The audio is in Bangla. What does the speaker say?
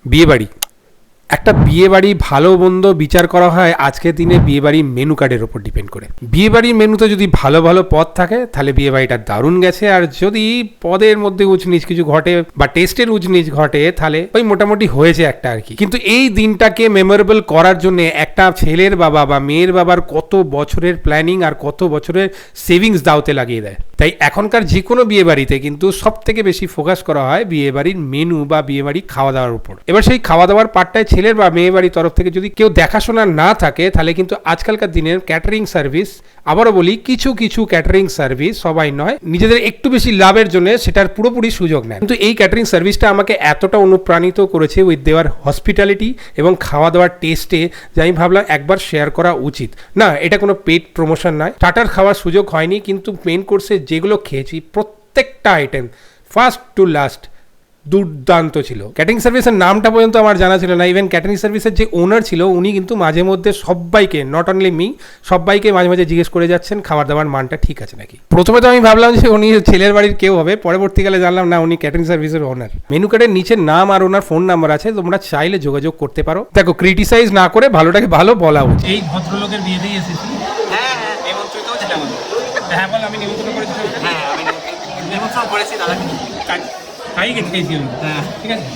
বিয়েবাড়ি, একটা বিয়েবাড়ি ভালো মন্দ বিচার করা হয় আজকের দিনে বিয়েবাড়ি মেনু কার্ডের ওপর ডিপেন্ড করে। বিয়েবাড়ির মেনুতে যদি ভালো ভালো পদ থাকে তাহলে বিয়েবাড়িটা দারুণ গেছে, আর যদি পদের মধ্যে উঁচনিচ কিছু ঘটে বা টেস্টের উঁচনিচ ঘটে তাহলে ওই মোটামুটি হয়েছে একটা আর কি। কিন্তু এই দিনটাকে মেমোরেবল করার জন্য একটা ছেলের বাবা বা মেয়ের বাবার কত বছরের প্ল্যানিং আর কত বছরের সেভিংস দাওতে লাগিয়ে দেয়। তাই এখনকার যে কোনো বিয়েবাড়িতে কিন্তু সব থেকে বেশি ফোকাস করা হয় বিয়েবাড়ির মেনু বা বিয়েবাড়ি খাওয়া দাওয়ার উপর। এবার সেই খাওয়া দাওয়ার পার্টটায় ছেলের বা মেয়ে বাড়ির তরফ থেকে যদি কেউ দেখাশোনা না থাকে তাহলে কিন্তু আজকালকার দিনের ক্যাটারিং সার্ভিস, আবারও বলি কিছু কিছু ক্যাটারিং সার্ভিস, সবাই নয়, নিজেদের একটু বেশি লাভের জন্য সেটার পুরোপুরি সুযোগ নেয়। কিন্তু এই ক্যাটারিং সার্ভিসটা আমাকে এতটা অনুপ্রাণিত করেছে উইথ দেওয়ার হসপিটালিটি এবং খাওয়া দাওয়ার টেস্টে যে আমি ভাবলাম একবার শেয়ার করা উচিত। না, এটা কোনো পেড প্রমোশন নয়, স্টার্টার খাওয়ার সুযোগ হয়নি, কিন্তু মেন কোর্সে যেগুলো খেয়েছি প্রত্যেকটা আইটেম ফার্স্ট টু লাস্ট দুর্দান্ত ছিল। ক্যাটারিং সার্ভিসের নামটা পর্যন্ত আমার জানা ছিল না। ইভেন ক্যাটারিং সার্ভিসের যে ওনার ছিল উনি কিন্তু মাঝে মধ্যে সবাইকে, নট অনলি মি, সবাইকে মাঝে মাঝে জিজ্ঞেস করে যাচ্ছেন খাবার দাবার মানটা ঠিক আছে নাকি। প্রথমে তো আমি ভাবলাম যে উনি ছেলের বাড়ির কেউ হবে, পরবর্তীকালে জানলাম না, উনি ক্যাটারিং সার্ভিসের ওনার। মেনু কার্ডের নিচে নাম আর ওনার ফোন নাম্বার আছে, তোমরা চাইলে যোগাযোগ করতে পারো। দেখো, ক্রিটিসাইজ না করে ভালোটাকে ভালো বলা উচিত। এই ভদ্রলোকের বিয়েতেই এসেছি। হ্যাঁ হ্যাঁ, নিমন্ত্রিত ছিলাম। হ্যাঁ বল, আমি নিমন্ত্রণ করেছি। হ্যাঁ, আমি নিমন্ত্রণ করেছি দাদাকে। খাই খেয়েছি আমি। হ্যাঁ, ঠিক আছে।